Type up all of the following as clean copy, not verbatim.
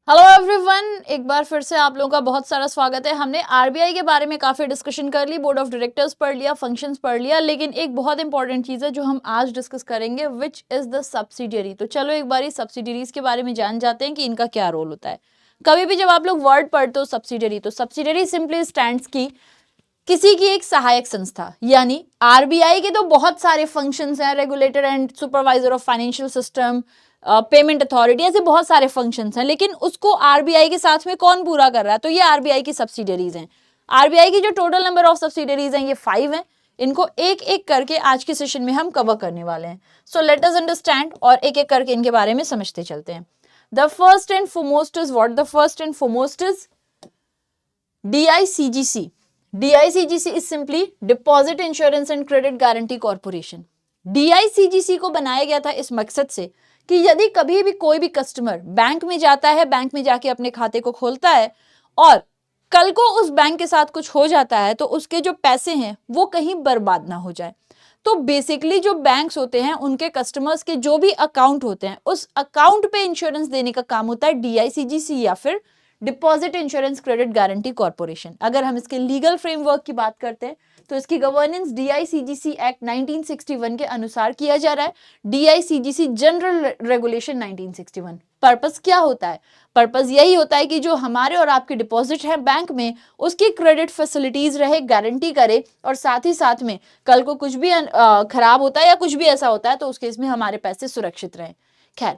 Hello everyone, एक बार फिर से आप लोगों का बहुत सारा स्वागत है। हमने आरबीआई के बारे में काफ़ी डिस्कशन कर ली, बोर्ड ऑफ डायरेक्टर्स पढ़ लिया, फंक्शंस पढ़ लिया, लेकिन एक बहुत इंपॉर्टेंट चीज़ है जो हम आज डिस्कस करेंगे, विच इज़ द सब्सिडियरी। तो चलो एक बार सब्सिडियरीज के बारे में जान जाते हैं कि इनका क्या रोल होता है। कभी भी जब आप लोग वर्ड पढ़ते हो सब्सिडियरी, तो सब्सिडियरी सिंपली स्टैंड्स की किसी की एक सहायक संस्था, यानी आरबीआई के तो बहुत सारे फंक्शंस हैं, regulator and supervisor of financial system, payment authority, ऐसे बहुत सारे फंक्शंस हैं, लेकिन उसको आरबीआई के साथ में कौन पूरा कर रहा है? तो ये आरबीआई की सब्सिडियरीज हैं। आरबीआई की जो टोटल नंबर ऑफ सब्सिडियरीज हैं ये 5 हैं। इनको एक एक करके आज के सेशन में हम कवर करने वाले हैं। सो लेट अस अंडरस्टैंड और एक एक करके इनके बारे में समझते चलते हैं। The first and foremost is what? The first and foremost is DICGC. DICGC is simply Deposit Insurance and Credit Guarantee Corporation. DICGC को बनाया गया था इस मकसद से कि यदि कभी भी कोई भी कस्टमर बैंक में जाता है, बैंक में जाके अपने खाते को खोलता है और कल को उस बैंक के साथ कुछ हो जाता है, तो उसके जो पैसे हैं वो कहीं बर्बाद ना हो जाए। तो बेसिकली जो बैंक्स होते हैं उनके कस्टमर्स के जो भी अकाउंट होते हैं, उस अकाउंट पे इंश्योरेंस देने का काम होता है DICGC या फिर deposit insurance credit guarantee corporation. अगर हम इसके लीगल फ्रेमवर्क की बात करते हैं तो इसकी गवर्नेंस DICGC एक्ट 1961 के अनुसार किया जा रहा है। DICGC general regulation 1961। पर्पस क्या होता है? पर्पस यही होता है कि जो हमारे और आपके डिपॉजिट है बैंक में, उसकी क्रेडिट फैसिलिटीज रहे, गारंटी करे, और साथ ही साथ में कल को कुछ भी खराब होता है या कुछ भी ऐसा होता है तो उस केस में हमारे पैसे सुरक्षित रहे। खैर,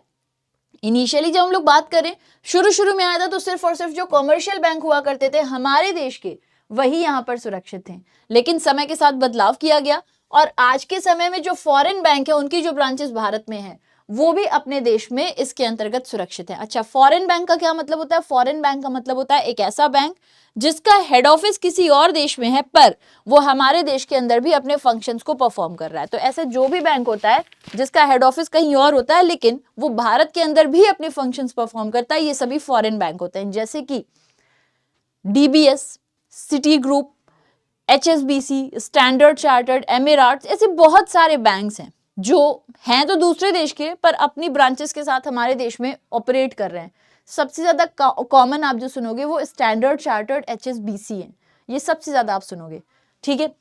इनिशियली जब हम लोग बात करें, शुरू में आया था तो सिर्फ और सिर्फ जो कमर्शियल बैंक हुआ करते थे हमारे देश के, वही यहाँ पर सुरक्षित थे। लेकिन समय के साथ बदलाव किया गया और आज के समय में जो फॉरेन बैंक है उनकी जो ब्रांचेस भारत में है वो भी अपने देश में इसके अंतर्गत सुरक्षित है। अच्छा, फॉरेन बैंक का क्या मतलब होता है? फॉरेन बैंक का मतलब होता है एक ऐसा बैंक जिसका हेड ऑफिस किसी और देश में है पर वो हमारे देश के अंदर भी अपने फंक्शंस को परफॉर्म कर रहा है। तो ऐसे जो भी बैंक होता है जिसका हेड ऑफिस कहीं और होता है लेकिन वो भारत के अंदर भी अपने फंक्शंस परफॉर्म करता है, ये सभी फॉरेन बैंक होते हैं, जैसे कि DBS, Citigroup, HSBC, Standard Chartered, Emirates, ऐसे बहुत सारे बैंक्स हैं जो हैं तो दूसरे देश के पर अपनी ब्रांचेस के साथ हमारे देश में ऑपरेट कर रहे हैं। सबसे ज्यादा कॉमन आप जो सुनोगे वो स्टैंडर्ड चार्टर्ड HSBC है, ये सबसे ज्यादा आप सुनोगे। ठीक है,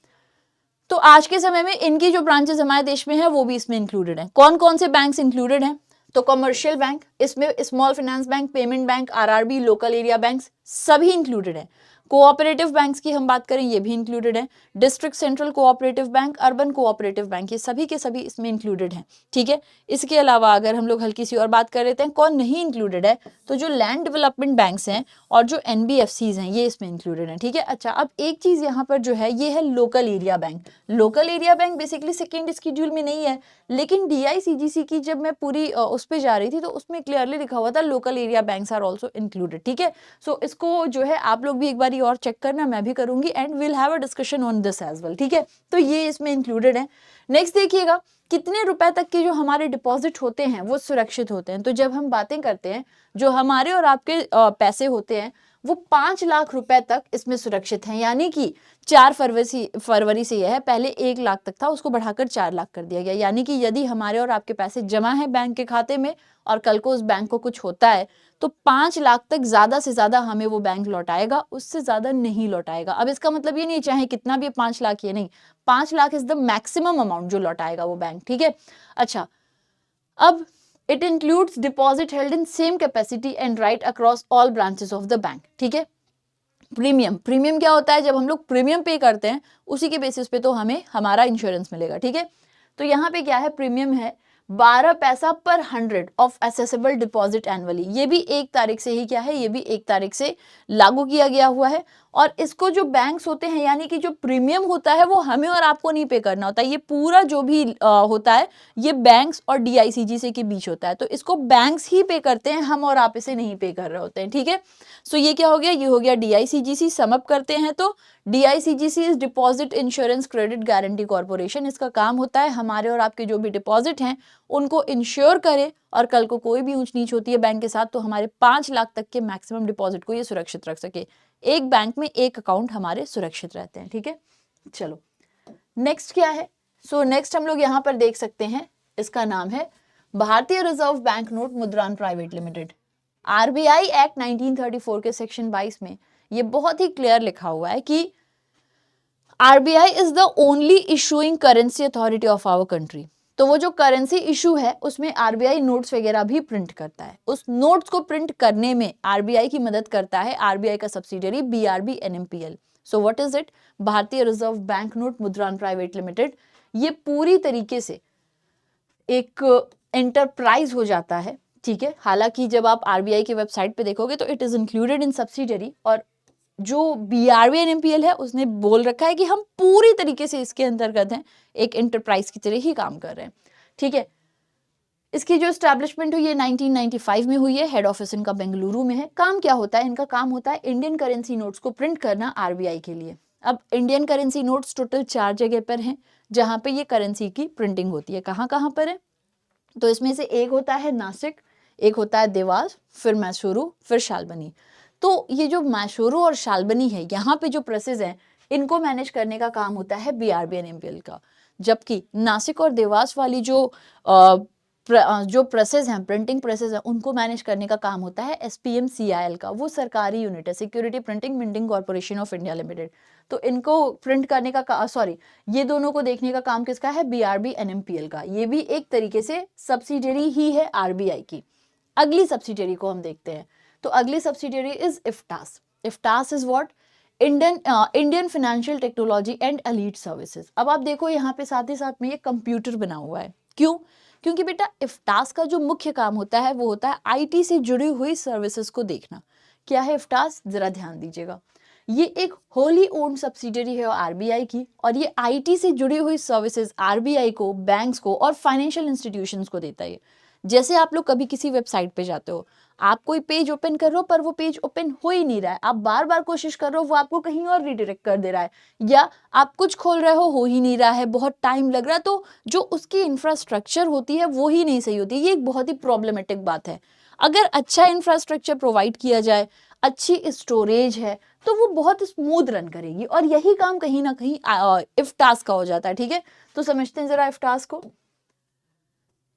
तो आज के समय में इनकी जो ब्रांचेस हमारे देश में है वो भी इसमें इंक्लूडेड हैं। कौन कौन से बैंक्स इंक्लूडेड हैं? तो कमर्शियल बैंक, इसमें small finance bank, payment bank, RRB, local area banks सभी इंक्लूडेड हैं। कोऑपरेटिव बैंक्स की हम बात करें, ये भी इंक्लूडेड है। District central cooperative bank, urban cooperative bank, ये सभी के सभी इसमें इंक्लूडेड हैं। ठीक है, इसके अलावा अगर हम लोग हल्की सी और बात कर लेते हैं कौन नहीं इंक्लूडेड है, तो जो लैंड डेवलपमेंट बैंक्स हैं और जो NBFCs हैं ये इसमें इंक्लूडेड हैं। ठीक है, अच्छा, अब एक चीज यहाँ पर जो है ये है local area bank. Local area bank basically second schedule में नहीं है, लेकिन DICGC की जब मैं पूरी उस पर जा रही थी तो उसमें क्लियरली लिखा हुआ था local area banks are also included. ठीक है, सो इसको जो है आप लोग भी एक बार और चेक करना, मैं भी करूंगी and will have a discussion on this as well. ठीक है, तो ये इसमें इंक्लूडेड है। नेक्स्ट देखिएगा, कितने रुपए तक के जो हमारे डिपॉजिट होते हैं वो सुरक्षित होते हैं। तो जब हम बातें करते हैं जो हमारे और आपके पैसे होते हैं वो 5 लाख रुपए तक इसमें सुरक्षित हैं, यानी कि 4 फरवरी से यह है, पहले 1 लाख तक था, उसको बढ़ाकर 4 लाख कर दिया गया। यानी कि यदि हमारे और आपके पैसे जमा है बैंक के खाते में और कल को उस बैंक को कुछ होता है तो 5 लाख तक ज्यादा से ज्यादा हमें वो बैंक लौटाएगा, उससे ज्यादा नहीं लौटाएगा। अब इसका मतलब ये नहीं चाहे कितना भी 5 लाख, ये नहीं, 5 lakh is the maximum amount जो लौटाएगा वो बैंक। ठीक है, अच्छा, अब it includes deposit held in same capacity and right across all branches of the bank. ठीक है, प्रीमियम क्या होता है? जब हम लोग प्रीमियम पे करते हैं उसी के बेसिस पे तो हमें हमारा इंश्योरेंस मिलेगा। ठीक है, तो यहाँ पे क्या है, प्रीमियम है 12 पैसा पर 100 ऑफ एसेसेबल डिपॉजिट एनुअली। ये भी 1 तारीख से ही क्या है, ये भी 1 तारीख से लागू किया गया हुआ है। और इसको जो बैंक्स होते हैं, यानी कि जो प्रीमियम होता है वो हमें और आपको नहीं पे करना होता है, ये पूरा जो भी होता है ये बैंक्स और DICGC के बीच होता है, तो इसको बैंक्स ही पे करते हैं, हम और आप इसे नहीं पे कर रहे होते हैं। ठीक है, सो ये क्या हो गया, ये हो गया DICGC। समअप करते हैं तो DICGC is deposit insurance credit guarantee corporation. इसका काम होता है हमारे और आपके जो भी डिपॉजिट हैं उनको इंश्योर करे और कल को कोई भी ऊंच नीच होती है बैंक के साथ तो हमारे 5 लाख तक के मैक्सिमम डिपॉजिट को ये सुरक्षित रख सके। एक बैंक में एक अकाउंट हमारे सुरक्षित रहते हैं। ठीक है, चलो नेक्स्ट क्या है? सो नेक्स्ट हम लोग यहाँ पर देख सकते हैं, इसका नाम है Bharatiya Reserve Bank Note Mudran Private Limited. RBI Act 1934 के सेक्शन 22 में ये बहुत ही क्लियर लिखा हुआ है कि RBI is the only issuing currency authority of our country. तो वो जो करेंसी इशू है उसमें आरबीआई नोट्स वगैरह भी प्रिंट करता है। उस नोट्स को प्रिंट करने में आरबीआई की मदद करता है आरबीआई का subsidiary BRB NMPL. So what is it? Bharatiya Reserve Bank Note Mudran Private Limited. ये पूरी तरीके से एक एंटरप्राइज हो जाता है, ठीक है। हालांकि जब आप आरबीआई की वेबसाइट पे देखोगे तो it is included in subsidiary, और जो बीआरबी एनएमपीएल है उसने बोल रखा है कि हम पूरी तरीके से इसके अंतर्गत हैं, एक एंटरप्राइज की तरह ही काम कर रहे हैं, ठीक है। इसकी जो एस्टैब्लिशमेंट हुई है 1995 में हुई है। हेड ऑफिस इनका बेंगलुरु में है। काम क्या होता है इनका? काम होता है इंडियन करेंसी नोट्स को प्रिंट करना आरबीआई के लिए। अब इंडियन करेंसी नोट्स टोटल 4 जगह पर हैं जहां पे ये करेंसी की प्रिंटिंग होती है। कहाँ कहाँ पर है? तो इसमें से एक होता है नासिक, एक होता है देवास, फिर मैसूरू, फिर शालबनी। तो ये जो मैसूरू और शालबनी है, यहाँ पे जो प्रेसेस हैं इनको मैनेज करने का काम होता है बीआरबी एनएमपीएल का। जबकि नासिक और देवास वाली जो प्रेसेस हैं, प्रिंटिंग प्रेसेस हैं, उनको मैनेज करने का काम होता है एसपीएमसीआईएल का। वो सरकारी यूनिट है, security printing minting corporation of India limited. तो इनको प्रिंट करने का ये दोनों को देखने का काम किसका है? बीआरबी एनएमपीएल का। ये भी एक तरीके से सब्सिडियरी ही है आरबीआई की। अगली सब्सिडियरी को हम देखते हैं। तो अगली subsidiary is IFTAS. IFTAS is what? Indian Financial Technology and Allied Services. अब आप देखो यहाँ पे साथ ही साथ में ये कंप्यूटर बना हुआ है। क्यों? क्योंकि बेटा इफ्टास का जो मुख्य काम होता है वो होता है आईटी से जुड़ी हुई सर्विसेज को देखना। क्या है इफ्टास? जरा ध्यान दीजिएगा। ये एक होली ओन्ड सब्सिडियरी है आरबीआई की, और ये आईटी से जुड़ी हुई सर्विसेज आरबीआई को, बैंक्स को और फाइनेंशियल इंस्टीट्यूशंस को देता है। जैसे आप लोग कभी किसी वेबसाइट पे जाते हो, आप कोई पेज ओपन कर रहे हो पर वो पेज ओपन हो ही नहीं रहा है, आप बार बार कोशिश कर रहे हो, वो आपको कहीं और रिडायरेक्ट कर दे रहा है, या आप कुछ खोल रहे हो ही नहीं रहा है, बहुत टाइम लग रहा है, तो जो उसकी इंफ्रास्ट्रक्चर होती है वो ही नहीं सही होती। ये एक बहुत ही प्रॉब्लमेटिक बात है। अगर अच्छा इंफ्रास्ट्रक्चर प्रोवाइड किया जाए, अच्छी स्टोरेज है, तो वो बहुत स्मूथ रन करेगी, और यही काम कहीं ना कहीं इफ्टास का हो जाता है, ठीक है। तो समझते हैं जरा इफ्टास को।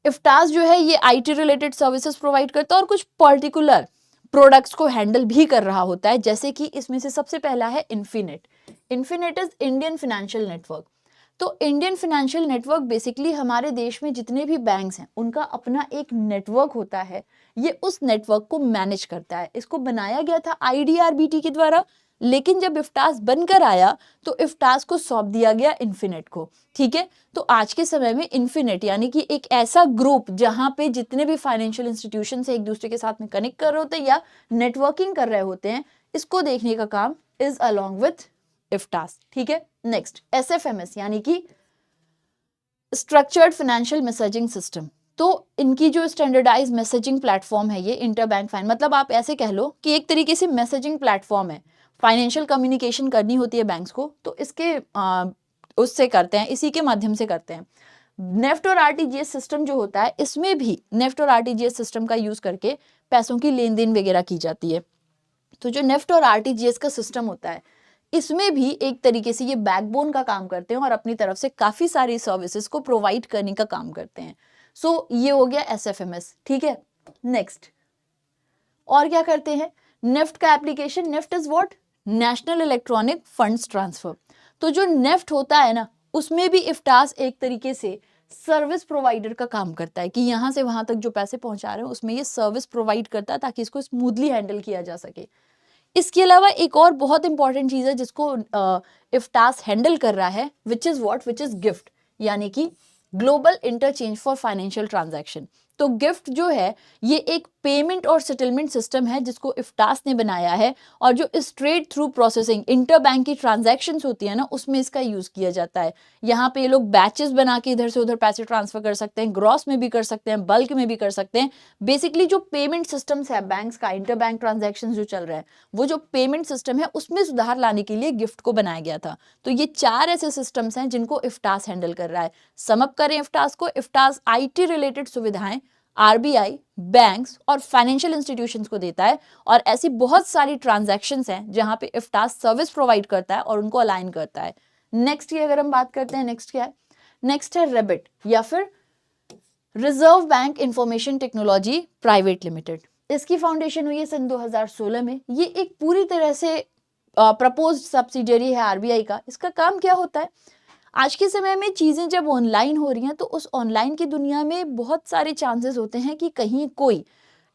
इफ्टास जो है ये आईटी रिलेटेड सर्विसेज प्रोवाइड करता है और कुछ पर्टिकुलर प्रोडक्ट्स को हैंडल भी कर रहा होता है। जैसे कि इसमें से सबसे पहला है infinite. Infinite is Indian financial network. तो इंडियन फाइनेंशियल नेटवर्क बेसिकली हमारे देश में जितने भी बैंक्स हैं उनका अपना एक नेटवर्क होता है। ये उस नेटवर्क को मैनेज करता है। इसको बनाया गया था आईडीआरबीटी के द्वारा, लेकिन जब इफ्टास बनकर आया तो इफ्टास को सौंप दिया गया इन्फिनेट को, ठीक है। तो आज के समय में इन्फिनेट यानी कि एक ऐसा ग्रुप जहां पे जितने भी फाइनेंशियल इंस्टीट्यूशन से एक दूसरे के साथ में कनेक्ट कर रहे होते हैं या नेटवर्किंग कर रहे होते हैं, इसको देखने का काम इज अलोंग विथ इफ्टास, ठीक है। नेक्स्ट एसएफएमएस यानी कि स्ट्रक्चर्ड फाइनेंशियल मैसेजिंग सिस्टम। तो इनकी जो स्टैंडर्डाइज मैसेजिंग प्लेटफॉर्म है ये इंटरबैंक फाइन, मतलब आप ऐसे कह लो कि एक तरीके से मैसेजिंग प्लेटफॉर्म है। फाइनेंशियल कम्युनिकेशन करनी होती है बैंक्स को, तो इसके उससे करते हैं, इसी के माध्यम से करते हैं। नेफ्ट और आरटीजीएस सिस्टम जो होता है, इसमें भी नेफ्ट और आरटीजीएस सिस्टम का यूज करके पैसों की लेन देन वगैरह की जाती है। तो जो नेफ्ट और आरटीजीएस का सिस्टम होता है, इसमें भी एक तरीके से ये बैकबोन का काम करते हैं और अपनी तरफ से काफी सारी सर्विसेज को प्रोवाइड करने का काम करते हैं। सो ये हो गया एसएफएमएस, ठीक है। नेक्स्ट और क्या करते हैं? नेफ्ट का application, NEFT is what? National electronic funds transfer. तो जो नेफ्ट होता है ना, उसमें भी इफ्टास एक तरीके से सर्विस प्रोवाइडर का काम करता है कि यहां से वहां तक जो पैसे पहुंचा रहे हैं उसमें ये सर्विस प्रोवाइड करता है ताकि इसको स्मूथली हैंडल किया जा सके। इसके अलावा एक और बहुत इंपॉर्टेंट चीज है जिसको इफ्टास हैंडल कर रहा है, which is what? Which is gift, यानी कि global interchange for financial transaction. तो गिफ्ट जो है ये एक पेमेंट और सेटलमेंट सिस्टम है जिसको इफ्टास ने बनाया है, और जो स्ट्रेट थ्रू प्रोसेसिंग इंटरबैंक की ट्रांजैक्शंस होती है ना, उसमें इसका यूज किया जाता है। यहाँ पे ये लोग बैचेस बना के इधर से उधर पैसे ट्रांसफर कर सकते हैं, ग्रॉस में भी कर सकते हैं, बल्क में भी कर सकते हैं। बेसिकली जो पेमेंट सिस्टम्स है बैंक्स का, इंटरबैंक ट्रांजैक्शंस जो चल रहा है, वो जो पेमेंट सिस्टम है उसमें सुधार लाने के लिए गिफ्ट को बनाया गया था। तो ये 4 ऐसे सिस्टम्स हैं जिनको इफ्टास हैंडल कर रहा है। समअप करें इफ्टास को, इफ्टास आईटी रिलेटेड सुविधाएं आरबीआई, बैंक्स और फाइनेंशियल इंस्टीट्यूशंस को देता है, और ऐसी बहुत सारी ट्रांजैक्शंस हैं जहां पे इफ्टास सर्विस प्रोवाइड करता है और उनको अलाइन करता है। नेक्स्ट की अगर हम बात करते हैं, नेक्स्ट क्या है? नेक्स्ट है रेबिट या फिर reserve bank information technology private limited. इसकी फाउंडेशन हुई है सन 2016 में। ये एक पूरी तरह से प्रपोज्ड सब्सिडियरी है आरबीआई का। इसका काम क्या होता है, आज के समय में चीज़ें जब ऑनलाइन हो रही हैं तो उस ऑनलाइन की दुनिया में बहुत सारे चांसेस होते हैं कि कहीं कोई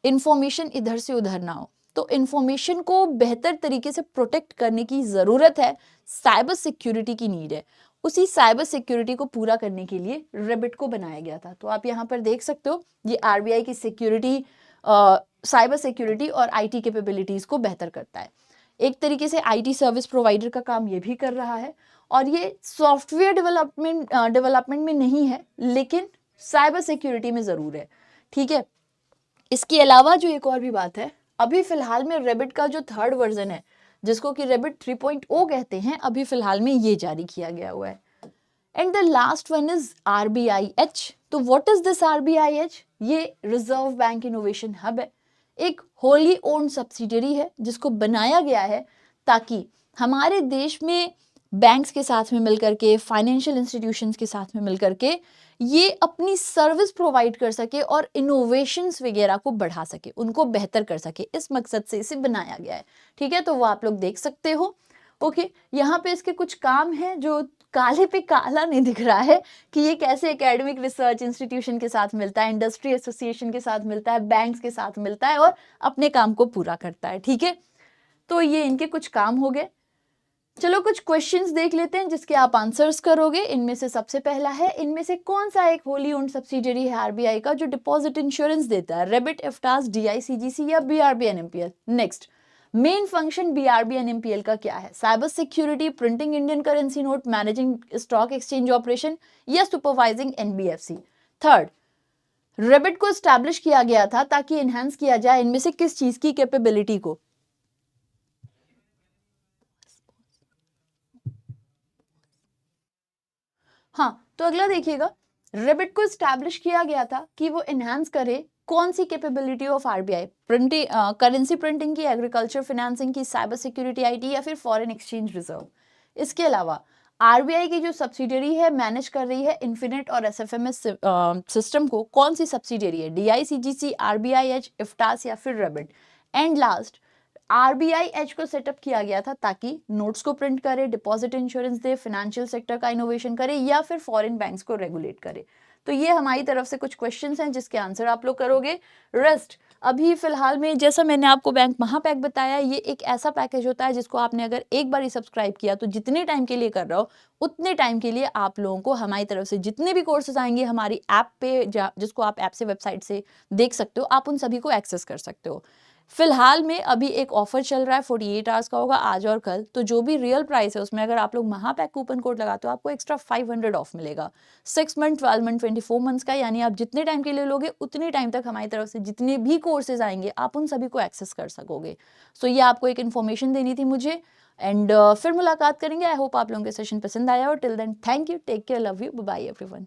इंफॉर्मेशन इधर से उधर ना हो। तो इंफॉर्मेशन को बेहतर तरीके से प्रोटेक्ट करने की ज़रूरत है, साइबर सिक्योरिटी की नीड है। उसी साइबर सिक्योरिटी को पूरा करने के लिए रेबिट को बनाया गया था। तो आप यहाँ पर देख सकते हो, ये आरबीआई की सिक्योरिटी, साइबर सिक्योरिटी और आईटी कैपेबिलिटीज़ को बेहतर करता है। एक तरीके से आईटी सर्विस प्रोवाइडर का काम ये भी कर रहा है, और ये सॉफ्टवेयर डेवलपमेंट में नहीं है, लेकिन साइबर सिक्योरिटी में ज़रूर है, ठीक है। इसके अलावा जो एक और भी बात है, अभी फिलहाल में रेबिट का जो थर्ड वर्जन है, जिसको कि रेबिट 3.0 कहते हैं, अभी फिलहाल में ये जारी किया गया हुआ है। And the last one is RBIH। तो व्हाट इज दिस RBIH? ये रिजर्व बैंक इनोवेशन हब है, एक होली ओन्ड सब्सिडियरी है जिसको बनाया गया है ताकि हमारे देश में बैंक्स के साथ में मिलकर के, फाइनेंशियल इंस्टीट्यूशंस के साथ में मिलकर के ये अपनी सर्विस प्रोवाइड कर सके और इनोवेशंस वगैरह को बढ़ा सके, उनको बेहतर कर सके। इस मकसद से इसे बनाया गया है, ठीक है। तो वो आप लोग देख सकते हो। ओके, यहाँ पे इसके कुछ काम हैं जो काले पे काला नहीं दिख रहा है कि ये कैसे एकेडमिक रिसर्च इंस्टीट्यूशन के साथ मिलता है, इंडस्ट्री एसोसिएशन के साथ मिलता है, बैंक्स के साथ मिलता है और अपने काम को पूरा करता है, ठीक है। तो ये इनके कुछ काम हो गए। चलो कुछ क्वेश्चंस देख लेते हैं जिसके आप आंसर्स करोगे। इनमें से सबसे पहला है, इनमें से कौन सा एक होली ओन्ड सब्सिडियरी है आरबीआई का जो डिपॉजिट इंश्योरेंस देता है? रेबिट, इफ्टास, डीआईसीजीसी या BRB NMPL? Next, main function BRB NMPL का क्या है? Cyber security, printing Indian currency note, managing stock exchange operation या सुपरवाइजिंग एनबीएफसी? थर्ड, रेबिट को एस्टैब्लिश किया गया था ताकि एनहांस किया जाए इनमें से किस चीज की कैपेबिलिटी को? हाँ, तो अगला देखिएगा, रेबिट को एस्टैब्लिश किया गया था कि वो एनहांस करे कौन सी capability of RBI? Printing, currency printing की, एग्रीकल्चर फाइनेंसिंग की, साइबर सिक्योरिटी आईटी या फिर फॉरेन एक्सचेंज रिजर्व? इसके अलावा आरबीआई की जो सब्सिडियरी है मैनेज कर रही है इन्फिनिट और एसएफएमएस सिस्टम को, कौन सी सब्सिडियरी है? डीआईसीजीसी, आरबीआईएच, इफ्टास या फिर रेबिट? एंड लास्ट, RBIH को सेटअप किया गया था ताकि नोट्स को प्रिंट करे, डिपॉजिट इंश्योरेंस दे, फाइनेंशियल सेक्टर का इनोवेशन करे या फिर फॉरेन बैंक्स को रेगुलेट करे। तो ये हमारी तरफ से कुछ क्वेश्चंस हैं जिसके आंसर आप लोग करोगे। रेस्ट अभी फिलहाल में, जैसा मैंने आपको बैंक महापैक बताया, ये एक ऐसा पैकेज होता है जिसको आपने अगर एक बार ही सब्सक्राइब किया तो जितने टाइम के लिए कर रहे हो उतने टाइम के लिए आप लोगों को हमारी तरफ से जितने भी कोर्सेज आएंगे हमारी ऐप पे, जिसको आप ऐप से, वेबसाइट से देख सकते हो, आप उन सभी को एक्सेस कर सकते हो। फिलहाल में अभी एक ऑफर चल रहा है, 48 आवर्स का होगा, आज और कल। तो जो भी रियल प्राइस है उसमें अगर आप लोग महापैक कूपन कोड लगाते हो आपको एक्स्ट्रा 500 ऑफ मिलेगा। 6 मंथ, 12 मंथ, 24 मंथ्स का, यानी आप जितने टाइम के लिए लोगे उतने टाइम तक हमारी तरफ से जितने भी कोर्सेज आएंगे आप उन सभी को एक्सेस कर सकोगे। सो ये आपको एक इन्फॉर्मेशन देनी थी मुझे। एंड फिर मुलाकात करेंगे। आई होप आप लोगों के सेशन पसंद आया हो। Till then thank you, take care, love you, bye bye everyone.